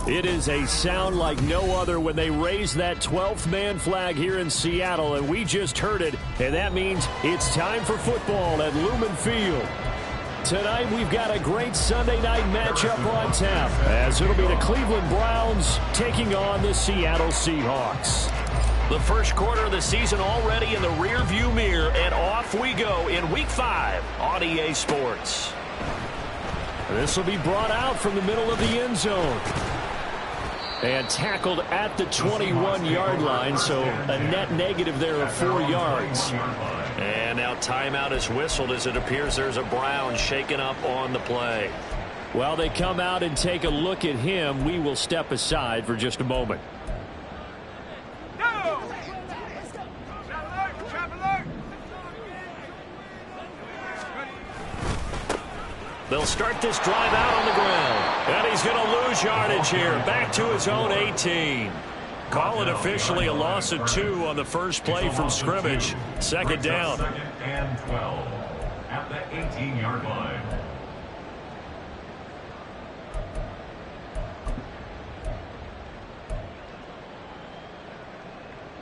It is a sound like no other when they raise that 12th man flag here in Seattle, and we just heard it, and that means it's time for football at Lumen Field. Tonight we've got a great Sunday night matchup on tap, as it'll be the Cleveland Browns taking on the Seattle Seahawks. The first quarter of the season already in the rearview mirror, and off we go in Week 5 on EA Sports. This will be brought out from the middle of the end zone. And tackled at the 21-yard line, so a net negative there of 4 yards. And now timeout is whistled as it appears there's a Brown shaken up on the play. While they come out and take a look at him, we will step aside for just a moment. They'll start this drive out on the ground. And he's going to lose yardage here. Back to his own 18. Call it officially a loss of 2 on the first play from scrimmage. Second down. Second and 12 at the 18-yard line.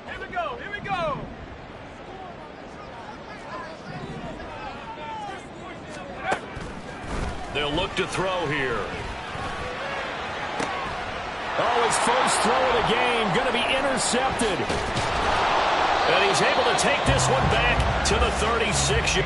Here we go. Here we go. They'll look to throw here. Oh, his first throw of the game going to be intercepted. And he's able to take this one back to the 36.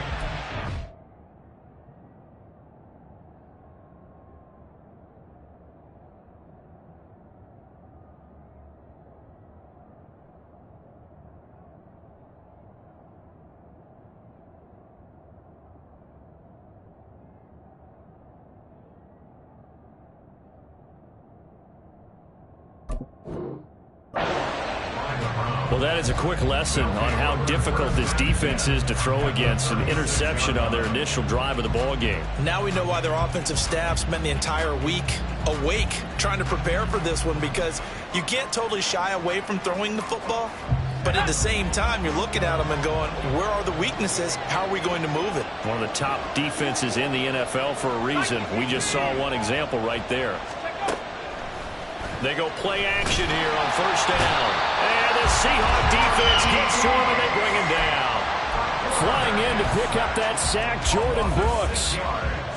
Well, that is a quick lesson on how difficult this defense is to throw against. An interception on their initial drive of the ball game. Now we know why their offensive staff spent the entire week awake trying to prepare for this one, because you can't totally shy away from throwing the football. But at the same time, you're looking at them and going, where are the weaknesses? How are we going to move it? One of the top defenses in the NFL for a reason. We just saw one example right there. They go play action here on first down. And the Seahawk defense gets to him and they bring him down. Flying in to pick up that sack, Jordan Brooks.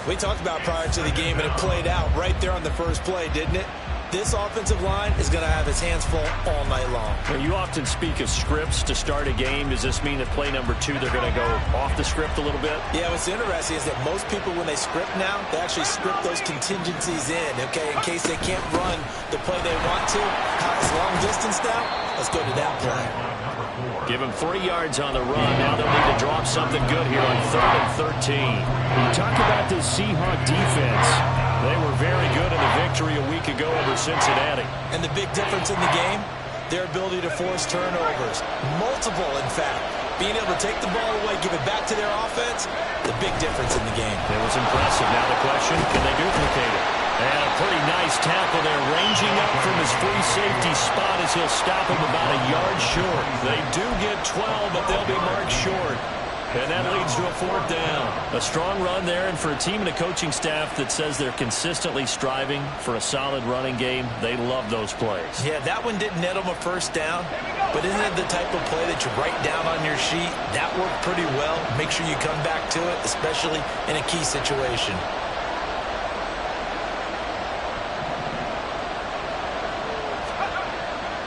We talked about prior to the game, and it played out right there on the first play, didn't it? This offensive line is going to have its hands full all night long. Well, you often speak of scripts to start a game. Does this mean that play number 2, they're going to go off the script a little bit? Yeah, what's interesting is that most people, when they script now, they actually script those contingencies in, okay, in case they can't run the play they want to. It's long distance now. Let's go to that play. Give them 3 yards on the run. Now they'll need to drop something good here on 3rd and 13. You talk about this Seahawk defense. They were very good in the victory a week ago over Cincinnati. And the big difference in the game, their ability to force turnovers. Multiple, in fact. Being able to take the ball away, give it back to their offense, the big difference in the game. It was impressive. Now the question, can they duplicate it? And a pretty nice tackle there, ranging up from his free safety spot as he'll stop him about a yard short. They do get 12, but they'll be marked short. And that leads to a 4th down. A strong run there, and for a team and a coaching staff that says they're consistently striving for a solid running game, they love those plays. Yeah, that one didn't net them a first down, but isn't it the type of play that you write down on your sheet? That worked pretty well. Make sure you come back to it, especially in a key situation.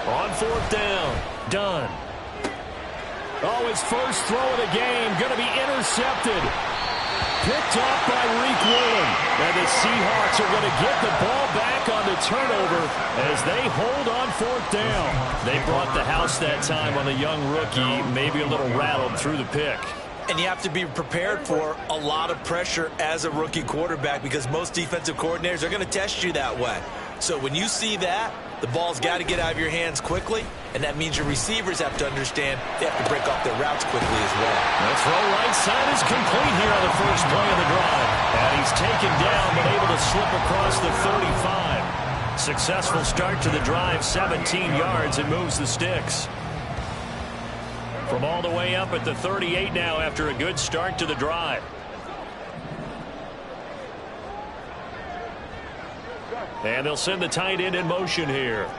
On 4th down, done. Oh, his first throw of the game, going to be intercepted. Picked off by Reek Willen. And the Seahawks are going to get the ball back on the turnover as they hold on 4th down. They brought the house that time on the young rookie, maybe a little rattled through the pick. And you have to be prepared for a lot of pressure as a rookie quarterback, because most defensive coordinators are going to test you that way. So when you see that, the ball's got to get out of your hands quickly, and that means your receivers have to understand they have to break off their routes quickly as well. The throw right side is complete here on the first play of the drive. And he's taken down but able to slip across the 35. Successful start to the drive, 17 yards, and moves the sticks. From all the way up at the 38 now after a good start to the drive. And they'll send the tight end in motion here.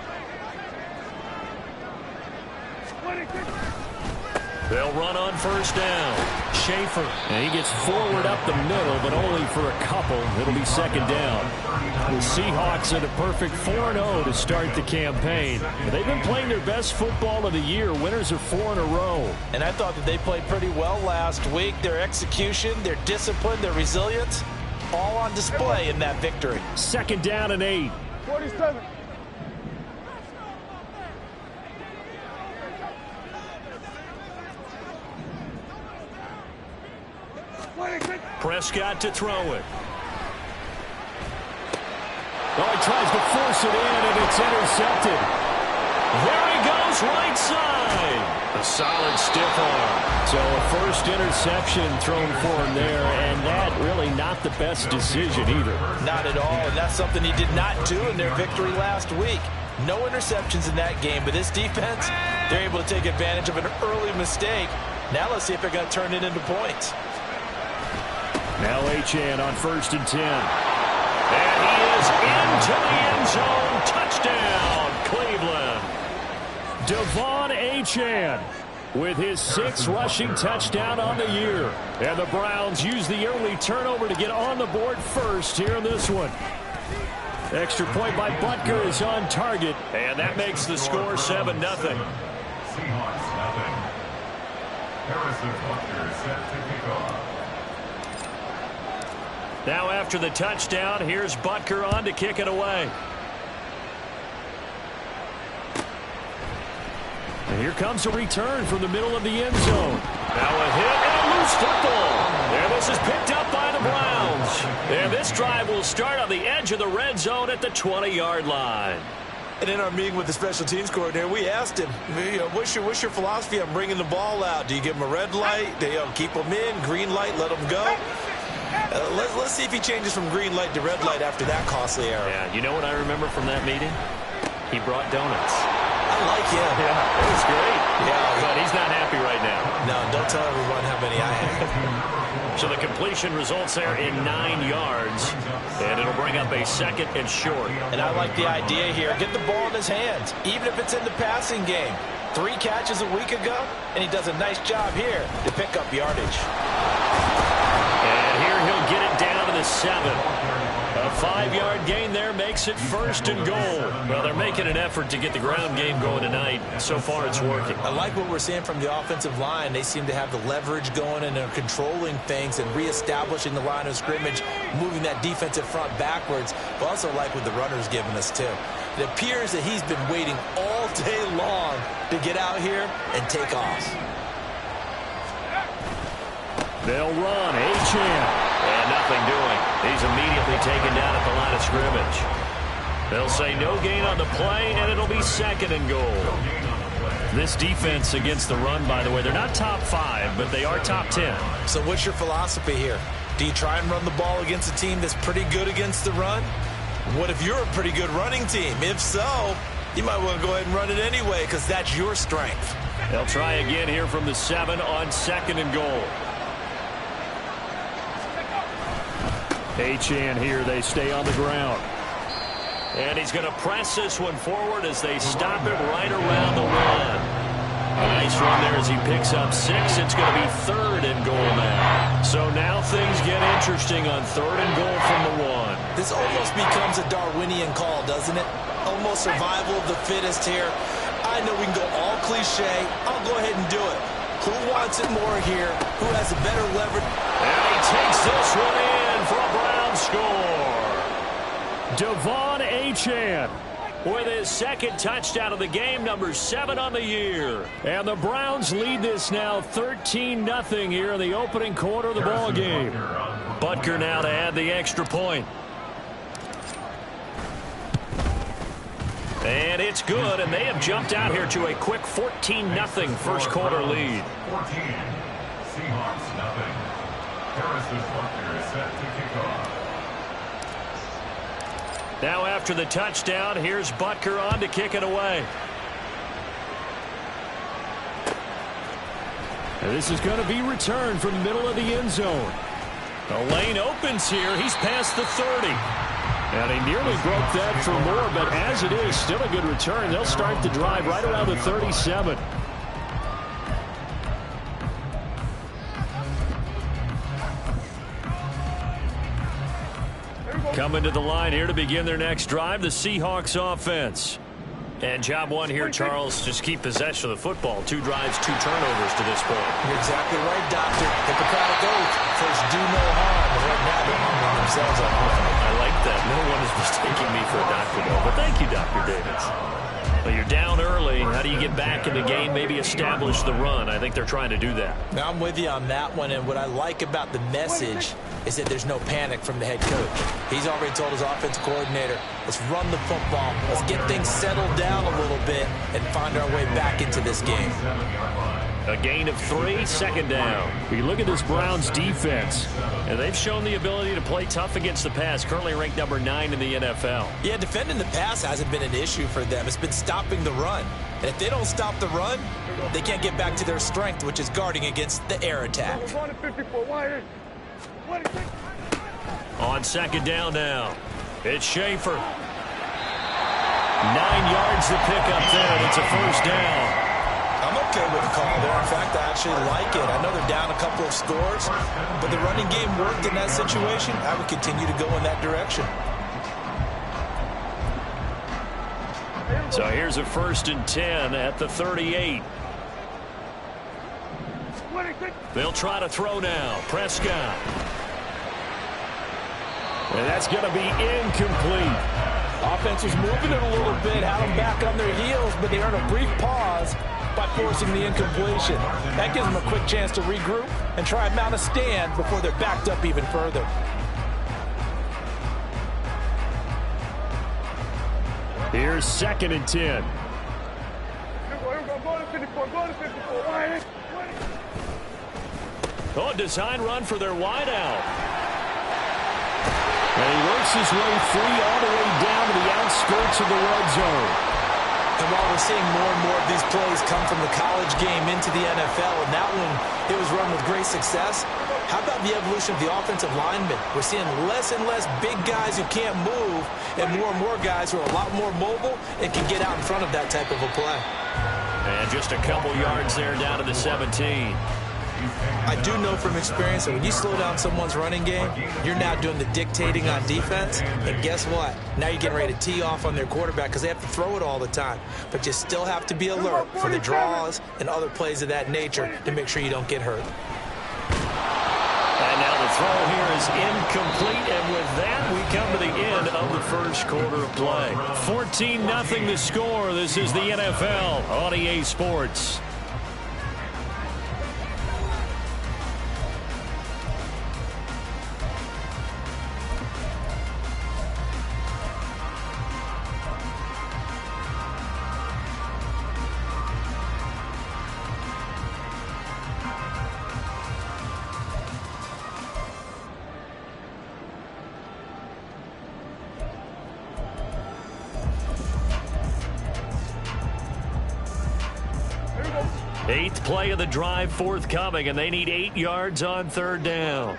They'll run on first down. Schaefer. And he gets forward up the middle, but only for a couple. It'll be second down. The Seahawks at a perfect 4-0 to start the campaign. They've been playing their best football of the year. Winners of 4 in a row. And I thought that they played pretty well last week. Their execution, their discipline, their resilience, all on display in that victory. Second down and 8. 47. Prescott to throw it. Oh, he tries to force it in, and it's intercepted. There he goes, right side. A solid stiff arm. So a first interception thrown for him there, and that really not the best decision either. Not at all, and that's something he did not do in their victory last week. No interceptions in that game, but this defense, they're able to take advantage of an early mistake. Now let's see if they're going to turn it into points. Now Achane on first and 10. And he is into the end zone. Touchdown, Cleveland. Devon Achane with his 6th rushing touchdown on the year. And the Browns use the early turnover to get on the board first here in this one. Extra point by Butker is on target. And that makes the score 7-0. Seahawks 0. Harrison Butker set to kick off. Now after the touchdown, here's Butker on to kick it away. And here comes a return from the middle of the end zone. Now a hit and a loose football. And this is picked up by the Browns. And this drive will start on the edge of the red zone at the 20-yard line. And in our meeting with the special teams coordinator, we asked him, what's your philosophy on bringing the ball out? Do you give them a red light? Do you keep them in? Green light, let them go? Let's see if he changes from green light to red light after that costly error. Yeah, you know what I remember from that meeting? He brought donuts. I like him. Yeah, it was great. Yeah, but he's not happy right now. No, don't tell everyone how many I have. So the completion results there in 9 yards, and it'll bring up a second and short. And I like the idea here. Get the ball in his hands, even if it's in the passing game. 3 catches a week ago, and he does a nice job here to pick up yardage. And here he'll get it down to the 7. A 5-yard gain there makes it first and goal. Well, they're making an effort to get the ground game going tonight. So far, it's working. I like what we're seeing from the offensive line. They seem to have the leverage going, and they're controlling things and reestablishing the line of scrimmage, moving that defensive front backwards. But also like what the runner's giving us, too. It appears that he's been waiting all day long to get out here and take off. They'll run. Achane. And nothing doing. He's immediately taken down at the line of scrimmage. They'll say no gain on the play, and it'll be second and goal. This defense against the run, by the way, they're not top 5, but they are top 10. So what's your philosophy here? Do you try and run the ball against a team that's pretty good against the run? What if you're a pretty good running team? If so, you might want to go ahead and run it anyway because that's your strength. They'll try again here from the 7 on second and goal. Achane here. They stay on the ground. And he's going to press this one forward as they stop him right around the 1. A nice run there as he picks up 6. It's going to be third and goal now. So now things get interesting on third and goal from the 1. This almost becomes a Darwinian call, doesn't it? Almost survival of the fittest here. I know we can go all cliche. I'll go ahead and do it. Who wants it more here? Who has a better leverage? And he takes this one in for a Brown score. Devon Achane with his second touchdown of the game, number 7 on the year. And the Browns lead this now 13-0 here in the opening quarter of the ball game. Butker now to add the extra point. And it's good, and they have jumped out here to a quick 14-0 first quarter lead. 14. Seahawks 0. Harrison Butker is set to kick off. Now after the touchdown, here's Butker on to kick it away. And this is going to be returned from the middle of the end zone. The lane opens here. He's past the 30. And he nearly broke that for more, but as it is, still a good return. They'll start the drive right around the 37. Coming to the line here to begin their next drive, the Seahawks offense. And job one here, Charles, just keep possession of the football. 2 drives, 2 turnovers to this point. You're exactly right, Doctor. Hippocratic oath. First, do no harm. And right now, they're harming themselves on offense. I like that. No one is mistaking me for a doctor, though. But thank you, Dr. Davis. Well, you're down early. How do you get back in the game, maybe establish the run? I think they're trying to do that. Now, I'm with you on that one. And what I like about the message is that there's no panic from the head coach. He's already told his offensive coordinator, let's run the football. Let's get things settled down a little bit and find our way back into this game. A gain of 3, second down. You look at this Browns defense, and they've shown the ability to play tough against the pass, currently ranked number 9 in the NFL. Yeah, defending the pass hasn't been an issue for them. It's been stopping the run. And if they don't stop the run, they can't get back to their strength, which is guarding against the air attack. On second down now, it's Schaefer. 9 yards to pick up there. It's a first down. I'm okay with the call there. In fact, I actually like it. I know they're down a couple of scores, but the running game worked in that situation. I would continue to go in that direction. So here's a 1st and 10 at the 38. They'll try to throw now. Prescott. And that's going to be incomplete. Offense was moving it a little bit, had them back on their heels, but they earned a brief pause by forcing the incompletion. That gives them a quick chance to regroup and try and mount a stand before they're backed up even further. Here's 2nd and 10. Oh, design run for their wideout. And he works his way free all the way down to the outskirts of the red zone. And while we're seeing more and more of these plays come from the college game into the NFL, and that one, it was run with great success, how about the evolution of the offensive linemen? We're seeing less and less big guys who can't move and more guys who are a lot more mobile and can get out in front of that type of a play. And just a couple yards there down to the 17. I do know from experience that when you slow down someone's running game, you're now doing the dictating on defense. And guess what? Now you're getting ready to tee off on their quarterback because they have to throw it all the time. But you still have to be alert for the draws and other plays of that nature to make sure you don't get hurt. And now the throw here is incomplete. And with that, we come to the end of the first quarter of play. 14-0 the score. This is the NFL on EA Sports. Eighth play of the drive forthcoming, and they need 8 yards on 3rd down.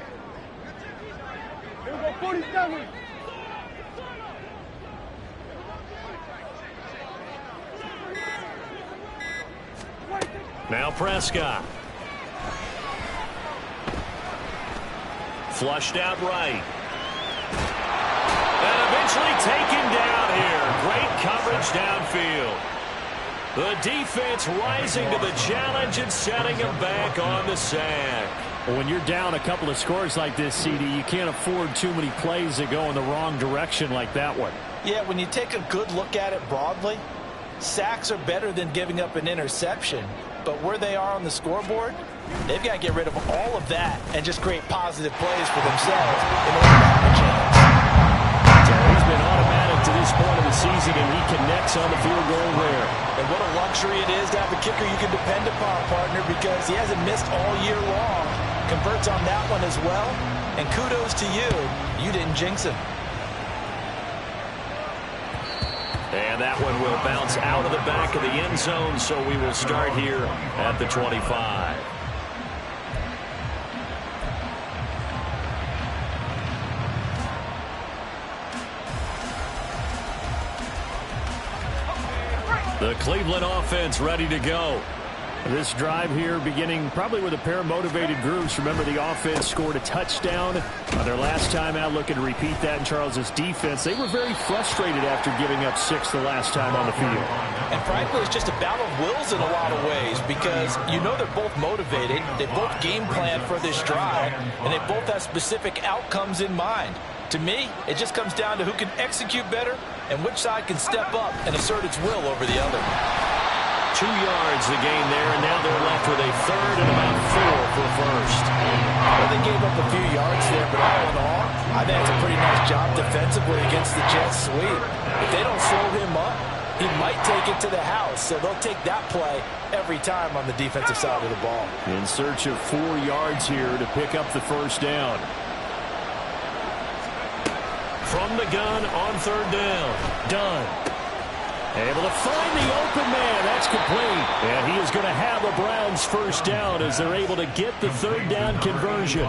Here we go, 47. Now Prescott. Flushed out right. And eventually taken down here. Great coverage downfield. The defense rising to the challenge and setting him back on the sack. Well, when you're down a couple of scores like this, CD, you can't afford too many plays that go in the wrong direction like that one. Yeah, when you take a good look at it broadly, sacks are better than giving up an interception. But where they are on the scoreboard, they've got to get rid of all of that and just create positive plays for themselves in order to have a chance. So he's been automatic to this point of the season, and he connects on the field goal there. And what a luxury it is to have a kicker you can depend upon, partner, because he hasn't missed all year long. Converts on that one as well. And kudos to you. You didn't jinx him. And that one will bounce out of the back of the end zone, so we will start here at the 25. The Cleveland offense ready to go. This drive here beginning probably with a pair of motivated groups. Remember, the offense scored a touchdown on their last time out, looking to repeat that in Charles's defense. They were very frustrated after giving up 6 the last time on the field. And frankly, it's just a battle of wills in a lot of ways because you know they're both motivated. They both game plan for this drive, and they both have specific outcomes in mind. To me, it just comes down to who can execute better and which side can step up and assert its will over the other. 2 yards the gain there, and now they're left with a third and about 4 for first. Well, they gave up a few yards there, but all in all, I think it's a pretty nice job defensively against the Jets sweep. If they don't slow him up, he might take it to the house, so they'll take that play every time on the defensive side of the ball. In search of 4 yards here to pick up the first down. From the gun on third down. Dunn. Able to find the open man. That's complete. And he is going to have a Browns first down as they're able to get the third down conversion.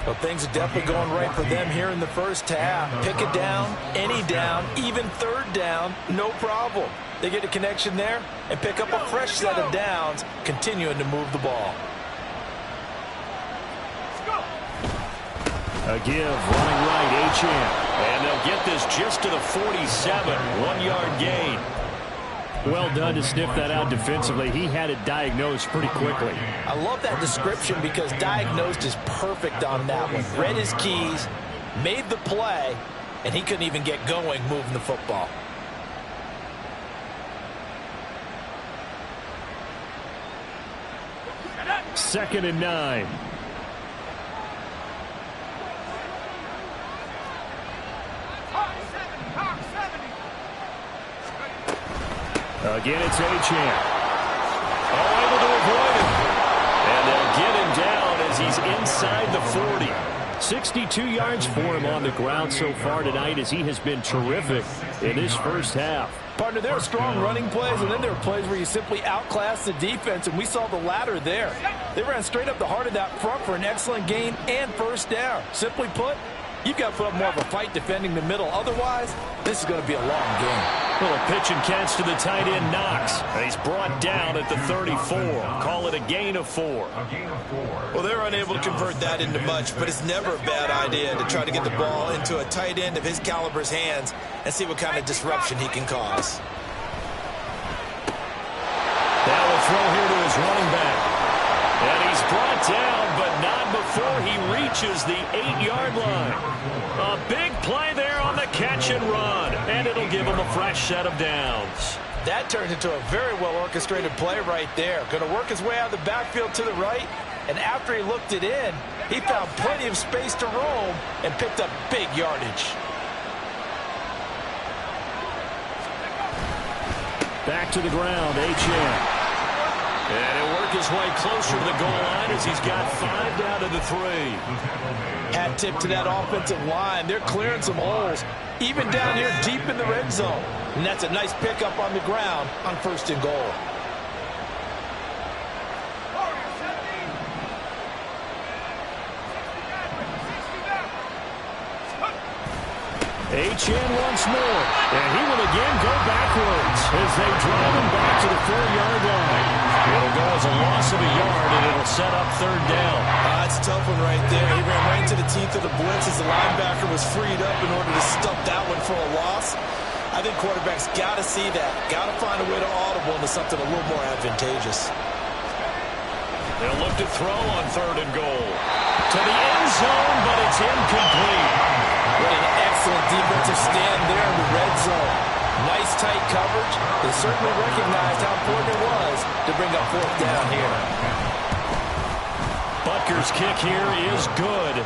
Well, things are definitely going right for them here in the first half. Pick it down, any down, even third down, no problem. They get a connection there and pick up a fresh set of downs, continuing to move the ball. A give, running right, Achane. And they'll get this just to the 47, 1-yard gain. Well done to sniff that out defensively. He had it diagnosed pretty quickly. I love that description because diagnosed is perfect on that one. Read his keys, made the play, and he couldn't even get going moving the football. Second and 9. Again, it's Achane. Oh, able to avoid him. And they'll get him down as he's inside the 40. 62 yards for him on the ground so far tonight as he has been terrific in this first half. Partner, there are strong running plays, and then there are plays where you simply outclass the defense, and we saw the latter there. They ran straight up the heart of that front for an excellent gain and first down. Simply put, you've got to put up more of a fight defending the middle. Otherwise, this is going to be a long game. Little pitch and catch to the tight end, Knox. And he's brought down at the 34. Call it a gain of 4. Well, they're unable to convert that into much, but it's never a bad idea to try to get the ball into a tight end of his caliber's hands and see what kind of disruption he can cause. That will throw here to his running back. And he's brought down, but not before he reaches the 8-yard line. A big play there on the catch and run. And it'll give him a fresh set of downs. That turned into a very well-orchestrated play right there. Going to work his way out of the backfield to the right. And after he looked it in, he found plenty of space to roam and picked up big yardage. Back to the ground, Achane. And he'll work his way closer to the goal line as he's got 5 down to the 3. Hat tip to that offensive line. They're clearing some holes, even down here deep in the red zone. And that's a nice pickup on the ground on first and goal. Achane once more. And he will again go backwards as they drive him back to the 4-yard line. It'll go as a loss of a yard, and it'll set up third down. That's a tough one right there. He ran right into the teeth of the blitz as the linebacker was freed up in order to stuff that one for a loss. I think quarterbacks got to see that. Got to find a way to audible into something a little more advantageous. They'll look to throw on third and goal. To the end zone, but it's incomplete. What an excellent defensive stand there in the red zone. Nice tight coverage. They certainly recognized how important it was to bring up fourth down here. Butker's kick here is good.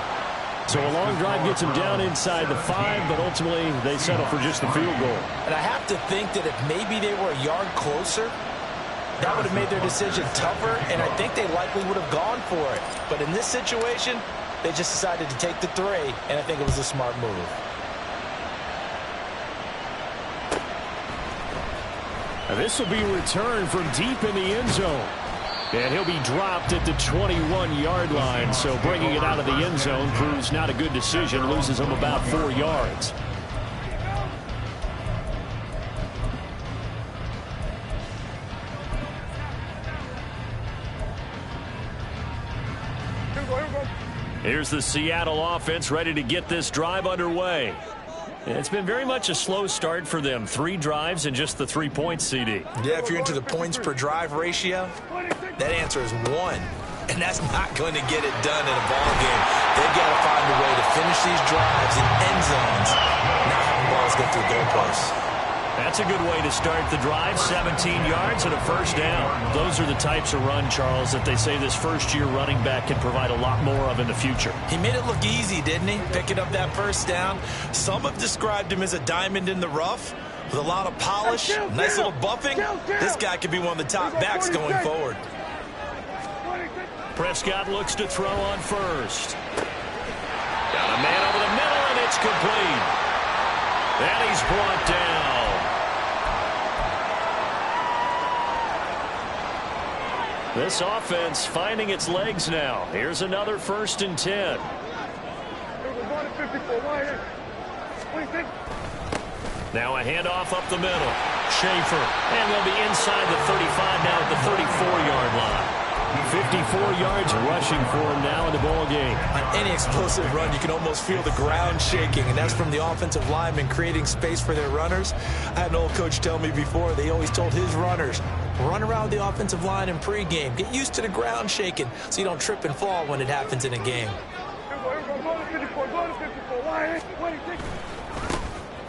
So a long drive gets him down inside the 5, but ultimately they settle for just the field goal. And I have to think that if maybe they were a yard closer, that would have made their decision tougher, and I think they likely would have gone for it. But in this situation, they just decided to take the 3, and I think it was a smart move. Now this will be returned from deep in the end zone. And he'll be dropped at the 21-yard line, so bringing it out of the end zone proves not a good decision, loses him about 4 yards. Here's the Seattle offense ready to get this drive underway. It's been very much a slow start for them. 3 drives and just the 3 points, CD. Yeah, if you're into the points per drive ratio, that answer is 1. And that's not going to get it done in a ball game. They've got to find a way to finish these drives in end zones, not having balls get through goalposts. That's a good way to start the drive. 17 yards and a first down. Those are the types of run, Charles, that they say this first-year running back can provide a lot more of in the future. He made it look easy, didn't he? Picking up that first down. Some have described him as a diamond in the rough with a lot of polish, nice little buffing. This guy could be one of the top backs going forward. Prescott looks to throw on first. Got a man over the middle, and it's complete. And he's brought down. This offense finding its legs now. Here's another 1st and 10. Now a handoff up the middle. Schaefer. And they'll be inside the 35 now at the 34-yard line. 54 yards rushing for him now in the ball game. On any explosive run, you can almost feel the ground shaking, and that's from the offensive linemen creating space for their runners. I had an old coach tell me before, they always told his runners, run around the offensive line in pregame. Get used to the ground shaking so you don't trip and fall when it happens in a game.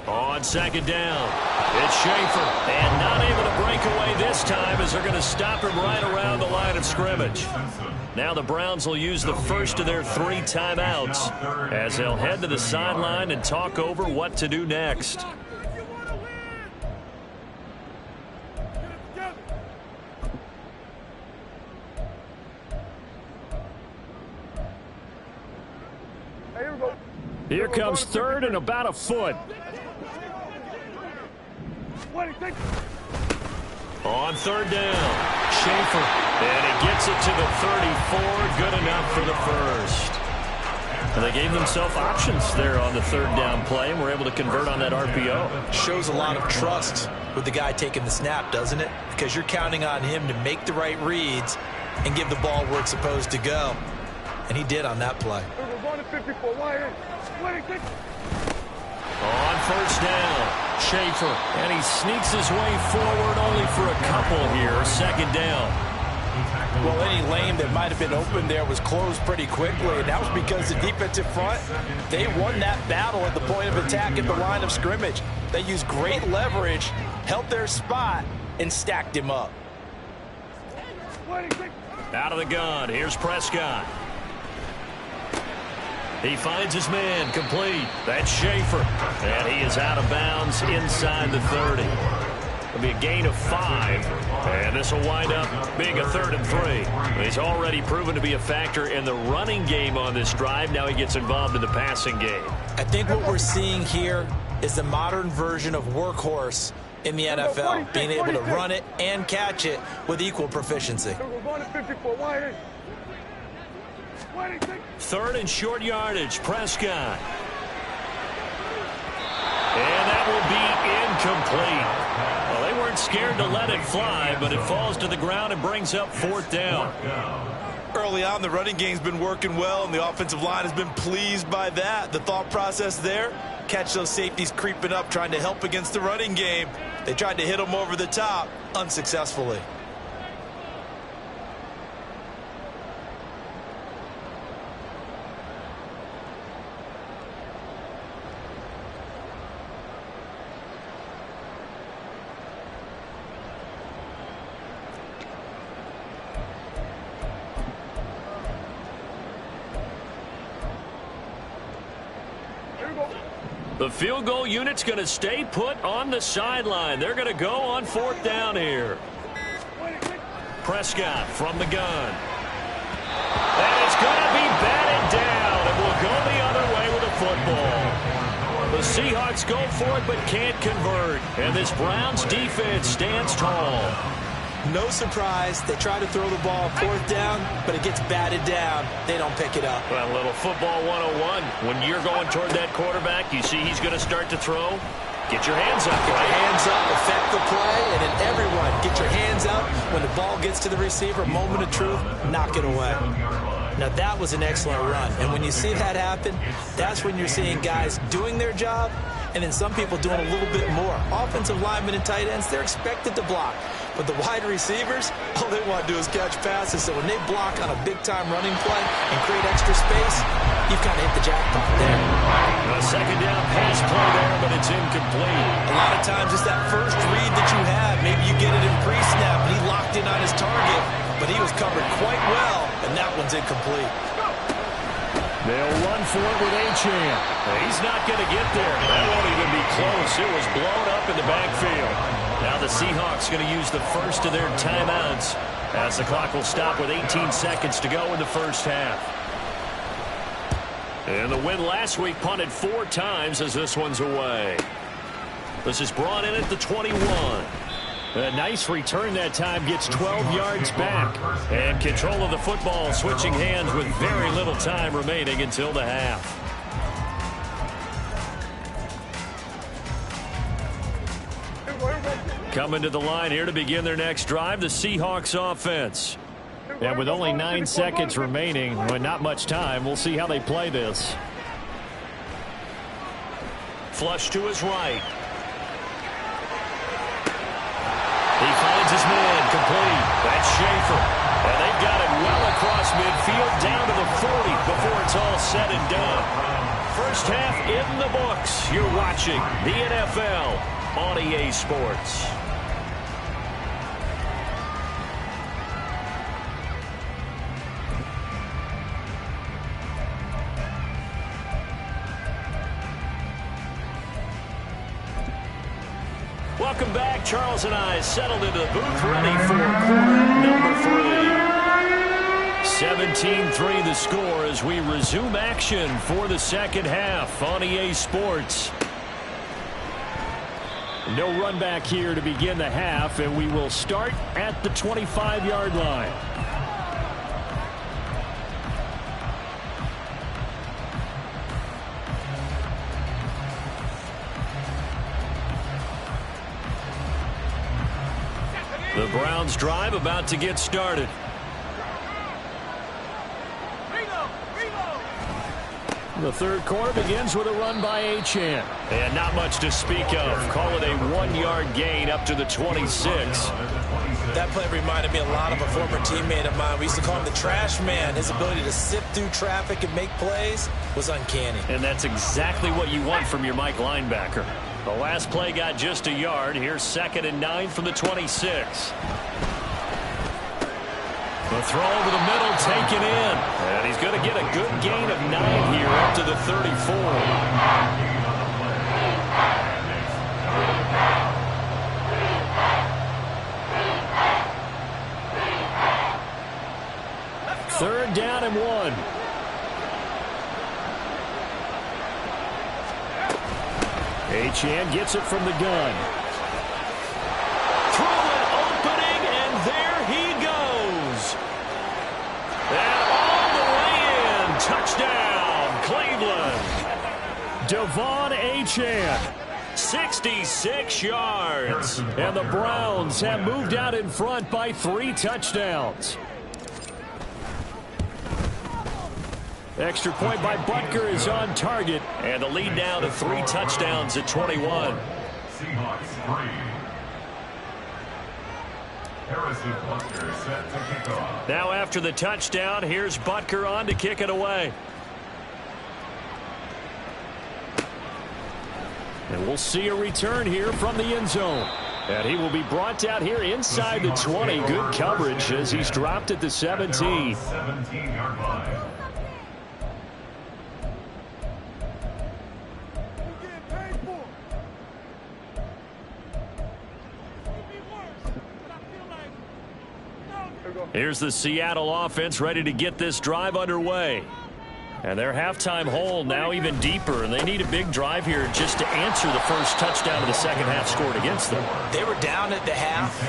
On 2nd down, it's Schaefer. And not able to break away this time as they're going to stop him right around the line of scrimmage. Now the Browns will use the first of their 3 timeouts as they'll head to the sideline and talk over what to do next. Here comes 3rd and about a foot. On 3rd down, Schaefer, and he gets it to the 34, good enough for the first. And they gave themselves options there on the 3rd down play, and were able to convert on that RPO. Shows a lot of trust with the guy taking the snap, doesn't it? Because you're counting on him to make the right reads and give the ball where it's supposed to go. And he did on that play. On 1st down, Schaefer, and he sneaks his way forward only for a couple here. 2nd down. Well, any lane that might have been open there was closed pretty quickly, and that was because the defensive front, they won that battle at the point of attack at the line of scrimmage. They used great leverage, held their spot, and stacked him up. Out of the gun, here's Prescott. He finds his man, complete. That's Schaefer. And he is out of bounds inside the 30. It'll be a gain of 5. And this will wind up being a 3rd and 3. He's already proven to be a factor in the running game on this drive. Now he gets involved in the passing game. I think what we're seeing here is the modern version of workhorse in the NFL, being able to run it and catch it with equal proficiency. 3rd and short yardage, Prescott. And that will be incomplete. Well, they weren't scared to let it fly, but it falls to the ground and brings up 4th down. Early on, the running game's been working well, and the offensive line has been pleased by that. The thought process there, catch those safeties creeping up, trying to help against the running game. They tried to hit them over the top, unsuccessfully. The field goal unit's going to stay put on the sideline. They're going to go on 4th down here. Prescott from the gun. And it's going to be batted down, and we'll go the other way with the football. The Seahawks go for it but can't convert, and this Browns defense stands tall. No surprise, they try to throw the ball 4th down, but it gets batted down. They don't pick it up. Well, a little football 101. When you're going toward that quarterback, you see he's going to start to throw. Get your hands up. Get your hands up, affect the play, and then everyone get your hands up. When the ball gets to the receiver, moment of truth, knock it away. Now, that was an excellent run. And when you see that happen, that's when you're seeing guys doing their job and then some people doing a little bit more. Offensive linemen and tight ends, they're expected to block. But the wide receivers, all they want to do is catch passes. So when they block on a big-time running play and create extra space, you've kind of hit the jackpot there. A second down pass play there, but it's incomplete. A lot of times it's that first read that you have. Maybe you get it in pre-snap, and he locked in on his target, but he was covered quite well, and that one's incomplete. They'll run for it with Achane. He's not going to get there. That won't even be close. It was blown up in the backfield. Now the Seahawks going to use the first of their timeouts as the clock will stop with 18 seconds to go in the first half. And the win last week punted 4 times as this one's away. This is brought in at the 21. A nice return that time, gets 12 yards back. And control of the football switching hands with very little time remaining until the half. Coming to the line here to begin their next drive, the Seahawks offense. And with only 9 seconds remaining, with not much time, we'll see how they play this. Flush to his right. He finds his man, complete. That's Schaefer. And they've got it well across midfield, down to the 40 before it's all said and done. First half in the books. You're watching the NFL on EA Sports. Welcome back. Charles and I settled into the booth, ready for quarter number 3. 17-3 the score as we resume action for the second half on EA Sports. No run back here to begin the half, and we will start at the 25-yard line. The Browns drive about to get started. The third quarter begins with a run by Achane. And not much to speak of. Call it a 1-yard gain up to the 26. That play reminded me a lot of a former teammate of mine. We used to call him the trash man. His ability to sift through traffic and make plays was uncanny. And that's exactly what you want from your Mike linebacker. The last play got just a yard. Here's 2nd and 9 from the 26. The throw over the middle taken in. And he's going to get a good gain of 9 here up to the 34. Third down and 1. Achane gets it from the gun. Throw an opening, and there he goes. And all the way in. Touchdown, Cleveland. Devon Achane. 66 yards. And the Browns have moved out in front by 3 touchdowns. Extra point by Butker is on target. And the lead now to 3 touchdowns at 21. Seahawks 3. Harrison Butker set to kick off. Now after the touchdown, here's Butker on to kick it away. And we'll see a return here from the end zone. And he will be brought down here inside the 20. Good coverage as he's dropped at the 17. 17-yard line. Here's the Seattle offense ready to get this drive underway. And their halftime hole now even deeper, and they need a big drive here just to answer the first touchdown of the second half scored against them. They were down at the half.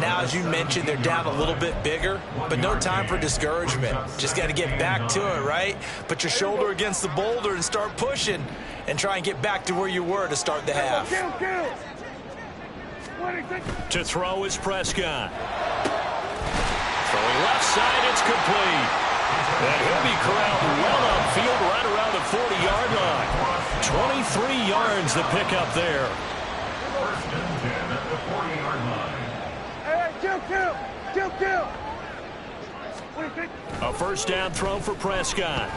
Now, as you mentioned, they're down a little bit bigger, but no time for discouragement. Just got to get back to it, right? Put your shoulder against the boulder and start pushing and try and get back to where you were to start the half. To throw is Prescott. Throwing left side, it's complete. And he'll be corralled well upfield right around the 40-yard line. 23 yards to pick up there. First and 10 at the 40-yard line. Hey, kill. A first down throw for Prescott.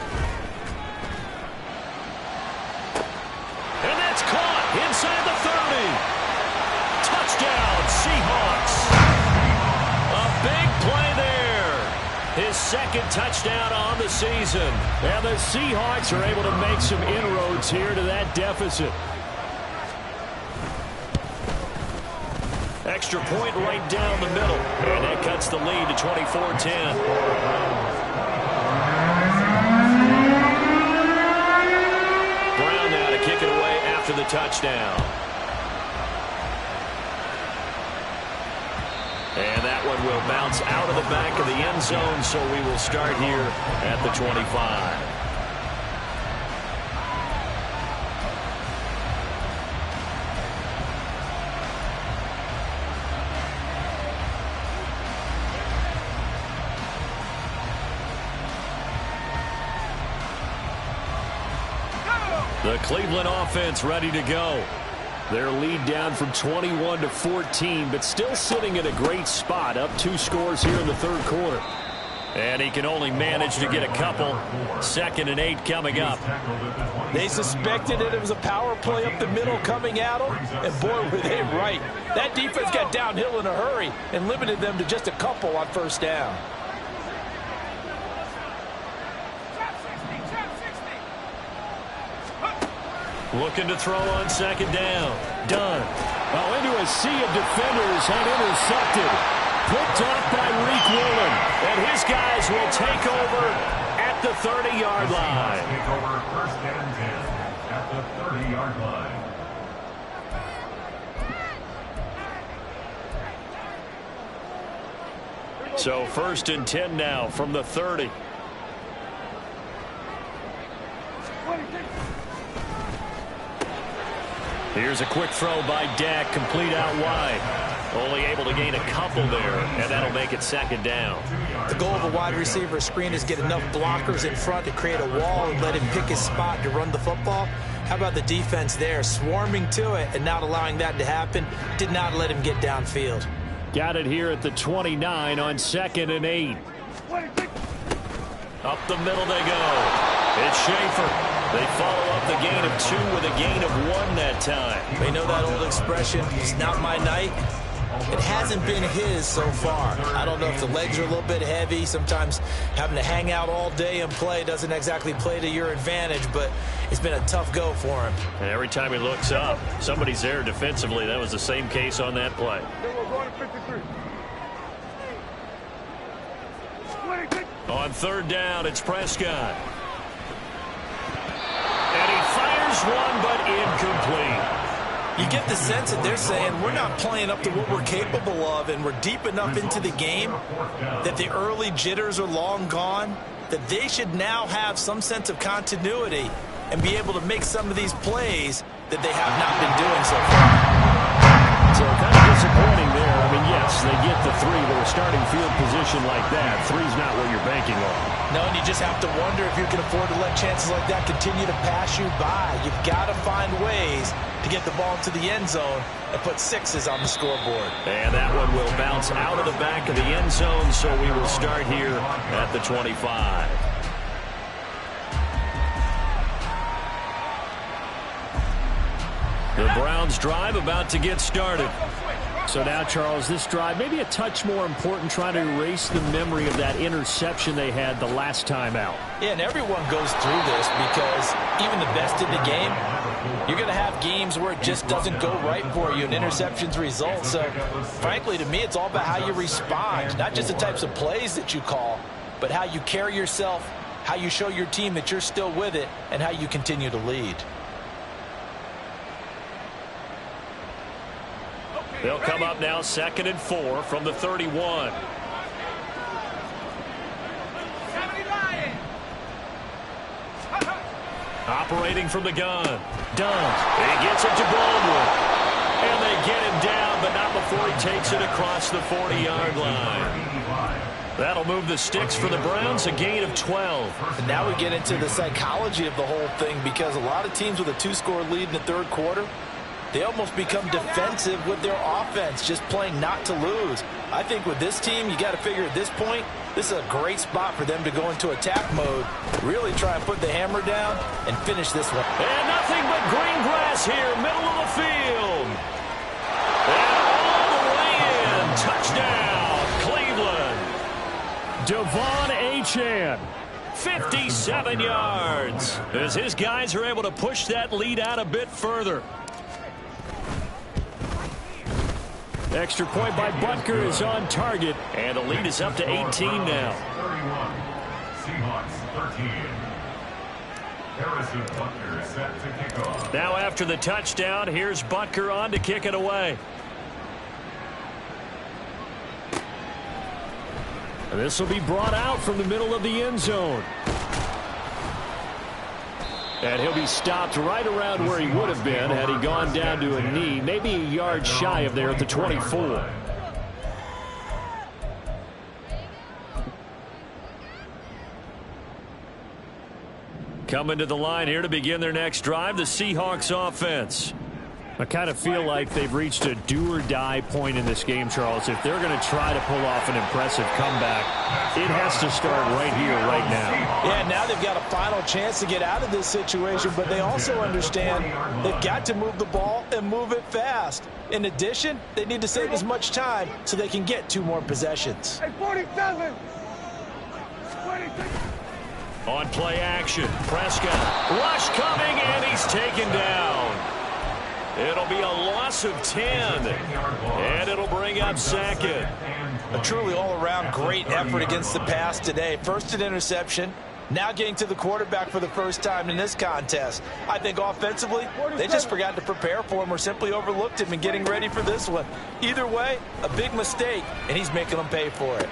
And that's caught inside the 30. Touchdown, Seahawks. A big play there. His second touchdown on the season. And the Seahawks are able to make some inroads here to that deficit. Extra point right down the middle. And that cuts the lead to 24-10. Brown now to kick it away after the touchdown. And that one will bounce out of the back of the end zone, so we will start here at the 25. The Cleveland offense ready to go. Their lead down from 21 to 14, but still sitting in a great spot, up 2 scores here in the third quarter. And he can only manage to get a couple. 2nd and 8 coming up. They suspected it was a power play up the middle coming at them, and boy, were they right. That defense got downhill in a hurry and limited them to just a couple on first down. Looking to throw on 2nd down. Done. Oh, into a sea of defenders and intercepted. Picked off by Reek Woolen. And his guys will take over at the 30-yard line. Take over first and 10 at the 30-yard line. So 1st and 10 now from the 30. Here's a quick throw by Dak, complete out wide. Only able to gain a couple there, and that'll make it 2nd down. The goal of a wide receiver screen is get enough blockers in front to create a wall and let him pick his spot to run the football. How about the defense there, swarming to it and not allowing that to happen? Did not let him get downfield. Got it here at the 29 on 2nd and 8. Up the middle they go. It's Schaefer. They follow up the gain of 2 with a gain of 1 that time. We know that old expression, it's not my night. It hasn't been his so far. I don't know if the legs are a little bit heavy. Sometimes having to hang out all day and play doesn't exactly play to your advantage, but it's been a tough go for him. And every time he looks up, somebody's there defensively. That was the same case on that play. On 3rd down, it's Prescott. And he fires one, but incomplete. You get the sense that they're saying we're not playing up to what we're capable of, and we're deep enough into the game that the early jitters are long gone, that they should now have some sense of continuity and be able to make some of these plays that they have not been doing so far. So kind of disappointing there. I mean, yes, they get the 3, but a starting field position like that, 3's not what you're banking on. No, and you just have to wonder if you can afford to let chances like that continue to pass you by. You've got to find ways to get the ball into the end zone and put 6s on the scoreboard. And that one will bounce out of the back of the end zone, so we will start here at the 25. The Browns drive about to get started. So now, Charles, this drive maybe a touch more important, trying to erase the memory of that interception they had the last time out. Yeah, and everyone goes through this because even the best in the game, you're going to have games where it just doesn't go right for you and interceptions result. So, frankly, to me, it's all about how you respond, not just the types of plays that you call, but how you carry yourself, how you show your team that you're still with it, and how you continue to lead. They'll come up now 2nd and 4 from the 31. Operating from the gun. Done. He gets it to Baldwin. And they get him down, but not before he takes it across the 40-yard line. That'll move the sticks for the Browns, a gain of 12. And now we get into the psychology of the whole thing, because a lot of teams with a 2-score lead in the third quarter, they almost become defensive with their offense, just playing not to lose. I think with this team, you got to figure at this point, this is a great spot for them to go into attack mode, really try and put the hammer down and finish this one. And nothing but green grass here, middle of the field. And all the way in, touchdown, Cleveland. Devon Achane, 57 yards, as his guys are able to push that lead out a bit further. Extra point by Butker is on target, and the lead is up to 18 now. 31. Seahawks 13. Harrison Butker is set to kick off. Now after the touchdown, here's Butker on to kick it away. And this will be brought out from the middle of the end zone. And he'll be stopped right around where he would have been had he gone down to a knee, maybe a yard shy of there at the 24. Coming to the line here to begin their next drive, the Seahawks offense. I kind of feel like they've reached a do-or-die point in this game, Charles. If they're going to try to pull off an impressive comeback, it has to start right here, right now. Yeah, now they've got a final chance to get out of this situation, but they also understand they've got to move the ball and move it fast. In addition, they need to save as much time so they can get 2 more possessions. Hey, 47. 26. On play action, Prescott. Rush coming, and he's taken down. It'll be a loss of 10, and it'll bring up second. A truly all-around great effort against the pass today. First an interception, now getting to the quarterback for the first time in this contest. I think offensively, they just forgot to prepare for him or simply overlooked him in getting ready for this one. Either way, a big mistake, and he's making them pay for it.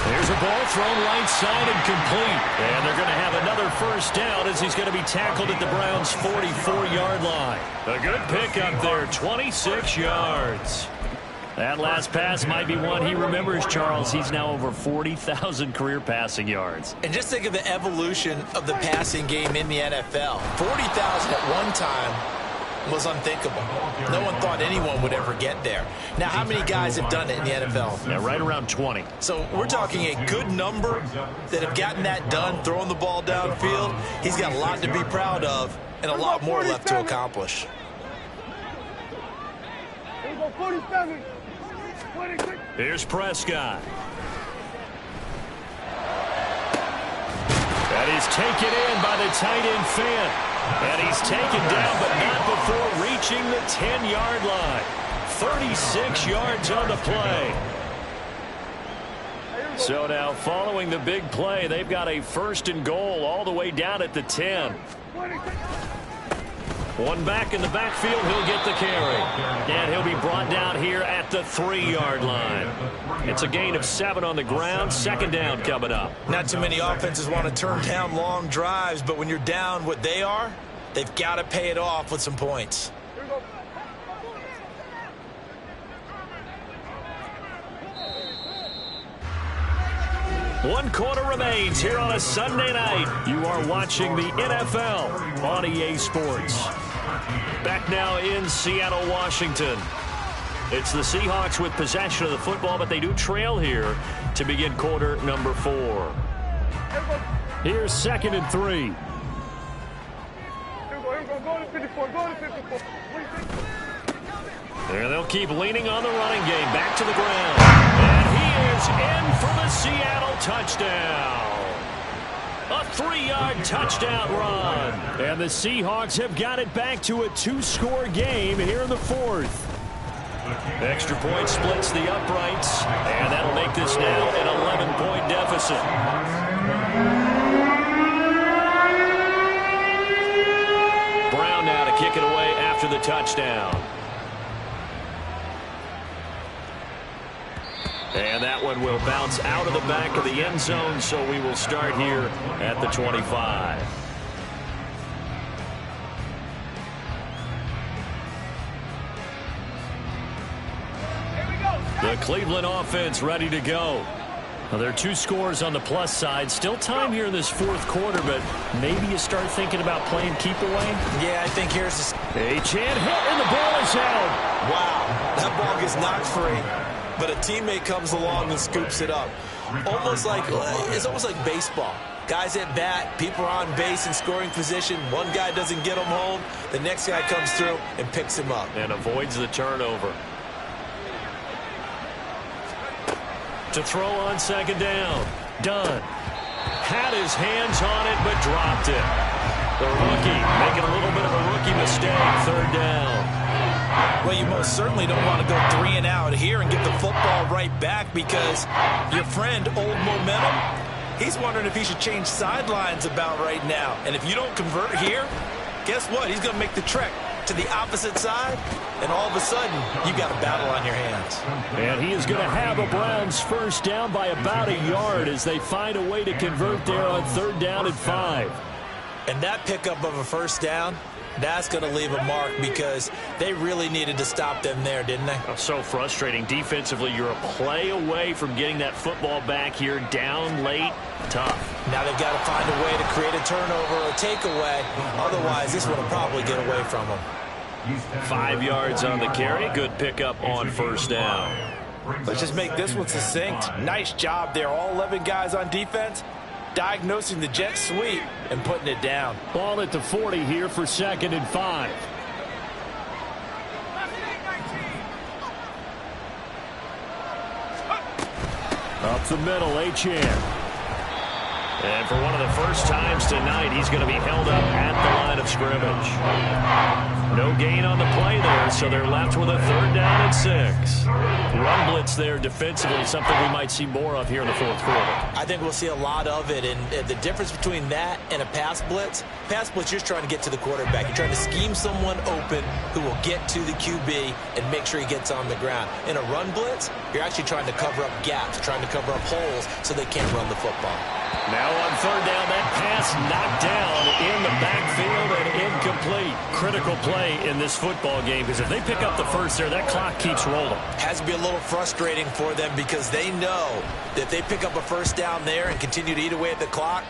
There's a ball thrown right side and complete. And they're going to have another first down as he's going to be tackled at the Browns' 44-yard line. A good pickup there, 26 yards. That last pass might be one he remembers, Charles. He's now over 40,000 career passing yards. And just think of the evolution of the passing game in the NFL. 40,000 at one time was unthinkable. No one thought anyone would ever get there. Now, how many guys have done it in the NFL? Yeah, right around 20. So we're talking a good number that have gotten that done, throwing the ball downfield. He's got a lot to be proud of and a lot more left to accomplish. Here we go, 47. 26. Here's Prescott. That is taken in by the tight end Fant. And he's taken down, but not before reaching the 10-yard line. 36 yards on the play. So now, following the big play, they've got a 1st and goal all the way down at the 10. One back in the backfield, he'll get the carry. And he'll be brought down here at the 3-yard line. It's a gain of 7 on the ground. 2nd down coming up. Not too many offenses want to turn down long drives, but when you're down what they are, they've got to pay it off with some points. One quarter remains here on a Sunday night. You are watching the NFL on EA Sports. Back now in Seattle, Washington. It's the Seahawks with possession of the football, but they do trail here to begin quarter number 4. Here's 2nd and 3. Here we go, go to 54, go to 54. There they'll keep leaning on the running game. Back to the ground. And he is in for the Seattle touchdown. A 3-yard touchdown run. And the Seahawks have got it back to a 2-score game here in the 4th. Extra point splits the uprights. And that'll make this now an 11-point deficit. Brown now to kick it away after the touchdown. And that one will bounce out of the back of the end zone, so we will start here at the 25. The Cleveland offense ready to go. Well, there are 2 scores on the plus side. Still time here in this fourth quarter, but maybe you start thinking about playing keep away. Yeah, I think here's the... Achane hit, and the ball is out. Wow, that ball gets knocked free, but a teammate comes along and scoops it up. It's almost like baseball. Guys at bat, people are on base in scoring position. One guy doesn't get him home. The next guy comes through and picks him up. And avoids the turnover. To throw on second down. Dunn had his hands on it, but dropped it. The rookie making a little bit of a rookie mistake. Third down. Well, you most certainly don't want to go 3 and out here and get the football right back, because your friend, Old Momentum, he's wondering if he should change sidelines about right now. And if you don't convert here, guess what? He's going to make the trek to the opposite side, and all of a sudden, you've got a battle on your hands. And he is going to have a Browns first down by about a yard as they find a way to convert there on 3rd down and 5. And that pickup of a first down, that's going to leave a mark, because they really needed to stop them there, didn't they? Oh, so frustrating. Defensively, you're a play away from getting that football back here, down late. Tough. Now they've got to find a way to create a turnover or takeaway. Otherwise, this one will probably get away from them. 5 yards on the carry. Good pickup on first down. Let's just make this one succinct. Nice job there. All 11 guys on defense diagnosing the jet sweep and putting it down. Ball at the 40 here for 2nd and 5. Up the middle, Achane. And for one of the first times tonight, he's going to be held up at the line of scrimmage. No gain on the play there, so they're left with a 3rd down and 6. Run blitz there defensively, something we might see more of here in the fourth quarter. I think we'll see a lot of it, and the difference between that and a pass blitz, you're just trying to get to the quarterback. You're trying to scheme someone open who will get to the QB and make sure he gets on the ground. In a run blitz, you're actually trying to cover up gaps, trying to cover up holes so they can't run the football. Now on 3rd down, that pass knocked down in the backfield and incomplete. Critical play in this football game, because if they pick up the first there, that clock keeps rolling. Has to be a little frustrating for them, because they know that if they pick up a first down there and continue to eat away at the clock,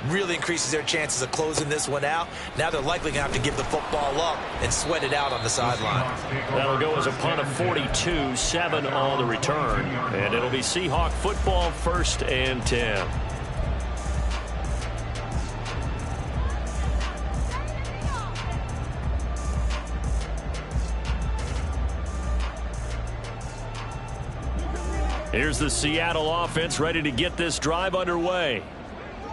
really increases their chances of closing this one out. Now they're likely going to have to give the football up and sweat it out on the sideline. That'll go as a punt of 42, 7 on the return. And it'll be Seahawk football, 1st and 10. Here's the Seattle offense ready to get this drive underway.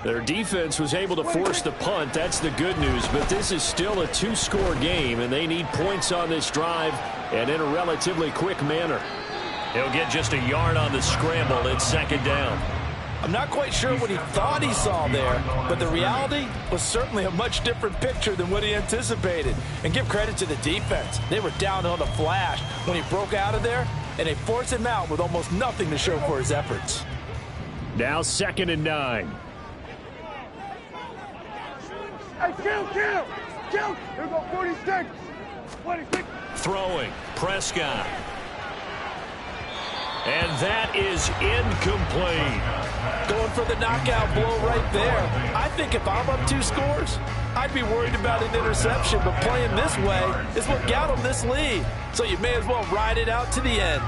Their defense was able to force the punt. That's the good news. But this is still a 2-score game, and they need points on this drive and in a relatively quick manner. He'll get just a yard on the scramble. It's 2nd down. I'm not quite sure what he thought he saw there, but the reality was certainly a much different picture than what he anticipated. And give credit to the defense. They were down on the flash when he broke out of there, and they forced him out with almost nothing to show for his efforts. Now 2nd and 9. Hey, kill! Here go 46. 26. Throwing. Prescott. And that is incomplete. Going for the knockout blow right there. I think if I'm up 2 scores, I'd be worried about an interception, but playing this way is what got him this lead. So you may as well ride it out to the end.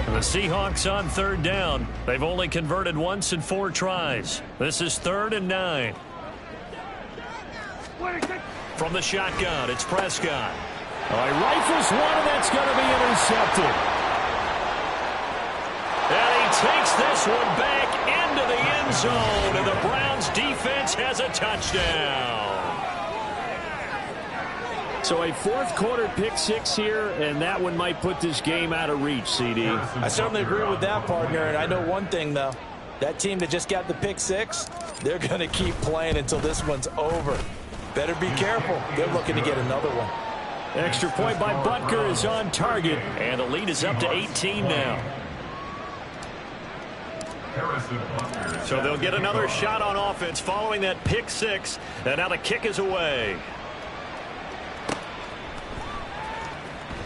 The Seahawks on 3rd down. They've only converted once in 4 tries. This is 3rd and 9. From the shotgun, it's Prescott. Oh, he rifles one, and that's going to be intercepted. And he takes this one back into the end zone, and the Browns defense has a touchdown. So a 4th quarter pick 6 here, and that one might put this game out of reach, CD. I certainly agree with that, partner, and I know one thing, though. That team that just got the pick 6, they're going to keep playing until this one's over. Better be careful. They're looking to get another one. Extra point by Butker is on target, and the lead is up to 18 now. So they'll get another shot on offense following that pick 6, and now the kick is away.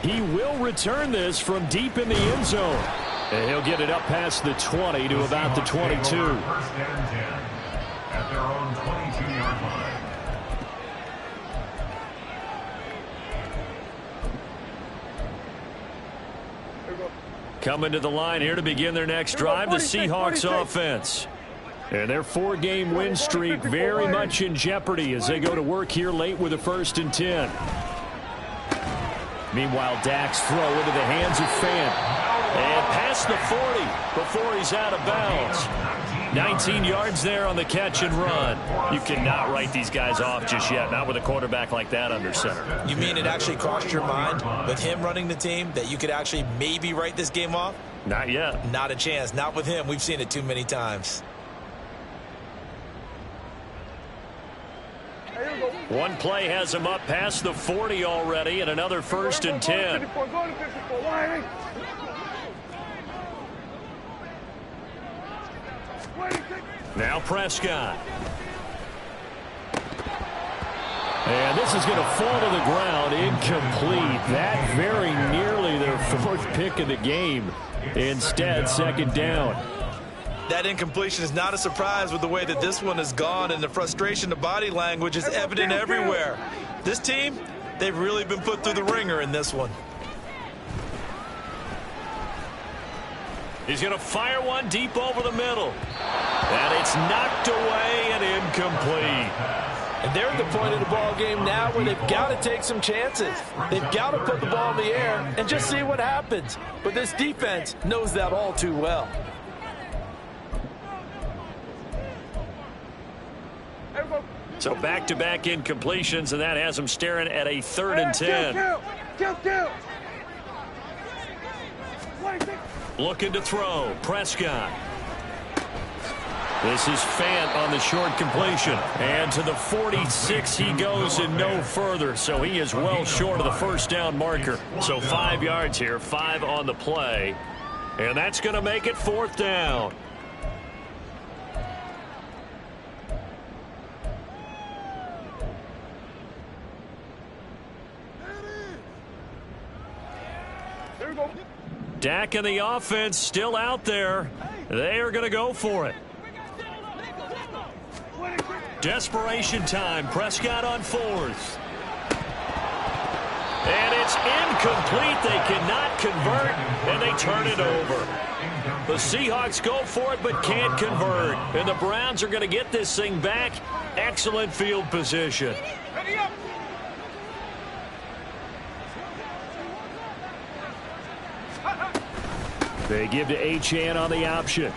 He will return this from deep in the end zone. And he'll get it up past the 20 to about the 22. First and 10 at their own 22-yard line. Coming to the line here to begin their next drive, the Seahawks offense. And their 4-game win streak very much in jeopardy as they go to work here late with a 1st and 10. Meanwhile, Dak's throw into the hands of Fant. And past the 40 before he's out of bounds. 19 yards there on the catch and run. You cannot write these guys off just yet, not with a quarterback like that under center. You mean it actually crossed your mind with him running the team that you could actually maybe write this game off? Not yet. Not a chance. Not with him. We've seen it too many times. One play has him up past the 40 already, and another 1st and 10. Now Prescott. And this is going to fall to the ground, incomplete. That very nearly their 4th pick of the game. Instead, 2nd down. That incompletion is not a surprise with the way that this one has gone, and the frustration, the body language is evident everywhere. This team, they've really been put through the ringer in this one. He's going to fire one deep over the middle. And it's knocked away and incomplete. And they're at the point of the ball game now where they've got to take some chances. They've got to put the ball in the air and just see what happens. But this defense knows that all too well. So back-to-back incompletions, and that has him staring at a 3rd and 10. Looking to throw. Prescott. This is Fant on the short completion. And to the 46 he goes and no further. So he is well short of the 1st down marker. So 5 yards here, 5 on the play. And that's going to make it 4th down. Dak and the offense still out there. They are going to go for it. Desperation time. Prescott on 4th. And it's incomplete. They cannot convert, and they turn it over. The Seahawks go for it but can't convert. And the Browns are going to get this thing back. Excellent field position. They give to Achane on the option.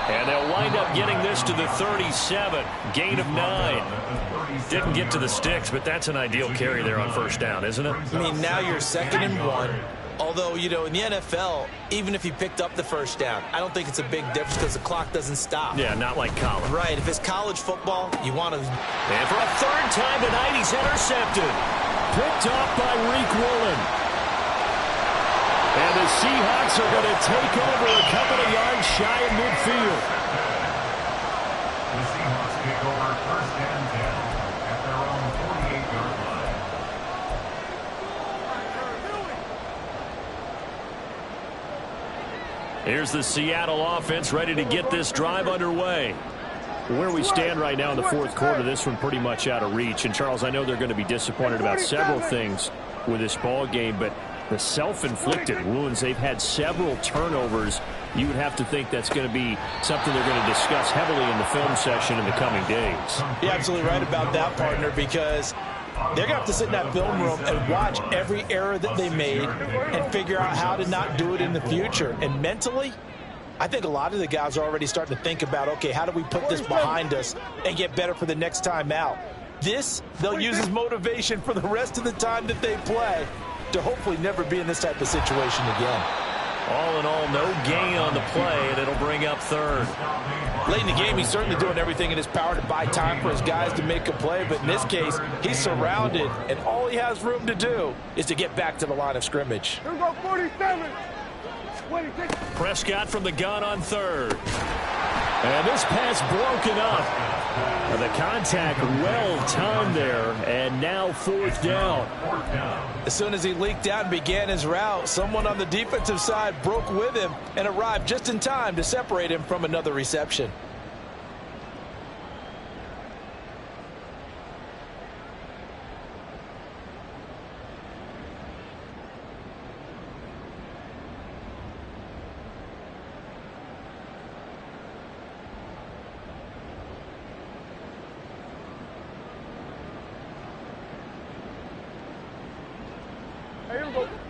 And they'll wind up getting this to the 37. Gain of 9. Didn't get to the sticks, but that's an ideal carry there on 1st down, isn't it? I mean, now you're 2nd and 1. Although, you know, in the NFL, even if you picked up the 1st down, I don't think it's a big difference because the clock doesn't stop. Yeah, not like college. Right. If it's college football, you want to... And for a 3rd time tonight, he's intercepted. Picked off by Reek Woolen. And the Seahawks are going to take over a couple of yards shy of midfield. The Seahawks take over 1st and 10 at their own 48-yard line. Here's the Seattle offense ready to get this drive underway. Where we stand right now in the 4th quarter, this one pretty much out of reach. And, Charles, I know they're going to be disappointed about several things with this ball game, but the self-inflicted wounds, they've had several turnovers. You would have to think that's going to be something they're going to discuss heavily in the film session in the coming days. You're absolutely right about that, partner, because they're going to have to sit in that film room and watch every error that they made and figure out how to not do it in the future. And mentally, I think a lot of the guys are already starting to think about, okay, how do we put this behind us and get better for the next time out? This, they'll use as motivation for the rest of the time that they play to hopefully never be in this type of situation again. All in all, no gain on the play, and it'll bring up 3rd. Late in the game, he's certainly doing everything in his power to buy time for his guys to make a play, but in this case, he's surrounded, and all he has room to do is to get back to the line of scrimmage. Here we go, 47. Prescott from the gun on 3rd. And this pass broken up. The contact well timed there, and now 4th down. As soon as he leaked out and began his route, someone on the defensive side broke with him and arrived just in time to separate him from another reception.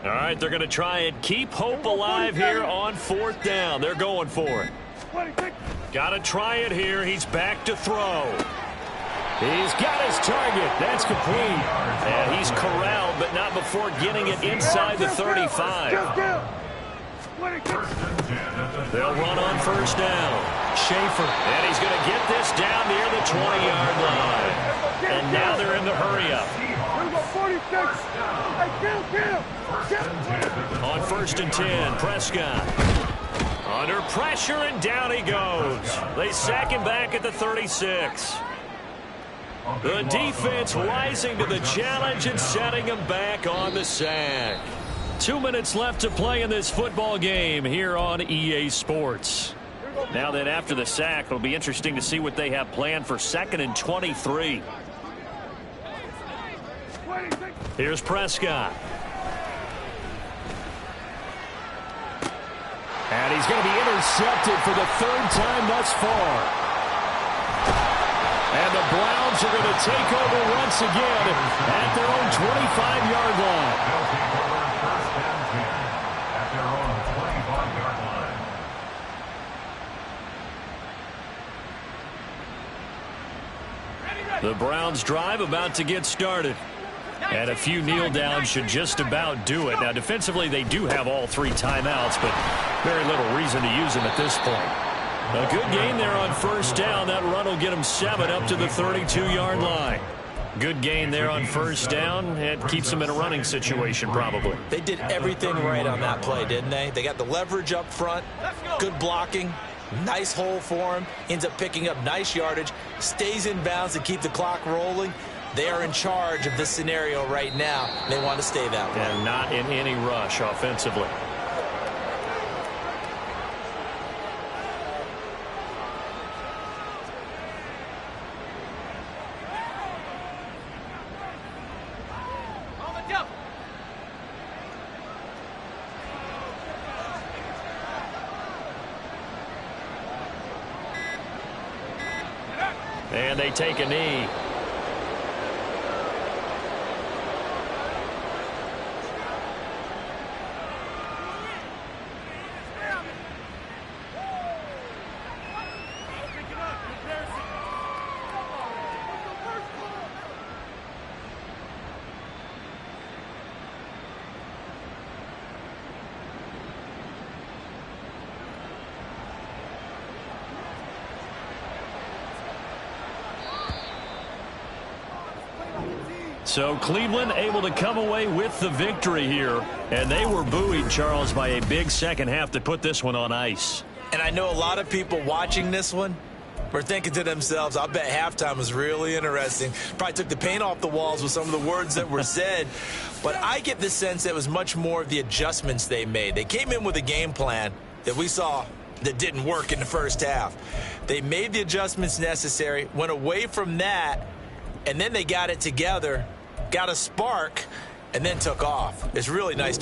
All right, they're going to try and keep hope alive here on 4th down. They're going for it. Got to try it here. He's back to throw. He's got his target. That's complete. And he's corralled, but not before getting it inside the 35. They'll run on 1st down. Schaefer. And he's going to get this down near the 20-yard line. And now they're in the hurry-up. On 1st and 10, Prescott. Under pressure, and down he goes. They sack him back at the 36. The defense rising to the challenge and setting him back on the sack. 2 minutes left to play in this football game here on EA Sports. Now then, after the sack, it'll be interesting to see what they have planned for 2nd and 23. Here's Prescott. And he's going to be intercepted for the 3rd time thus far. And the Browns are going to take over once again at their own 25-yard line. At their own 25-yard line. The Browns drive about to get started. And a few kneel downs should just about do it. Now, defensively, they do have all 3 timeouts, but very little reason to use them at this point. A good gain there on 1st down. That run will get them 7 up to the 32-yard line. Good gain there on 1st down. It keeps them in a running situation, probably. They did everything right on that play, didn't they? They got the leverage up front, good blocking, nice hole for him, ends up picking up nice yardage, stays in bounds to keep the clock rolling. They are in charge of this scenario right now. They want to stay that way. And not in any rush offensively. And they take a knee. So Cleveland able to come away with the victory here. And they were buoyed, Charles, by a big second half that put this one on ice. And I know a lot of people watching this one were thinking to themselves, I bet halftime was really interesting. Probably took the paint off the walls with some of the words that were said. But I get the sense that it was much more of the adjustments they made. They came in with a game plan that we saw that didn't work in the first half. They made the adjustments necessary, went away from that, and then they got it together, got a spark, and then took off. It's really nice.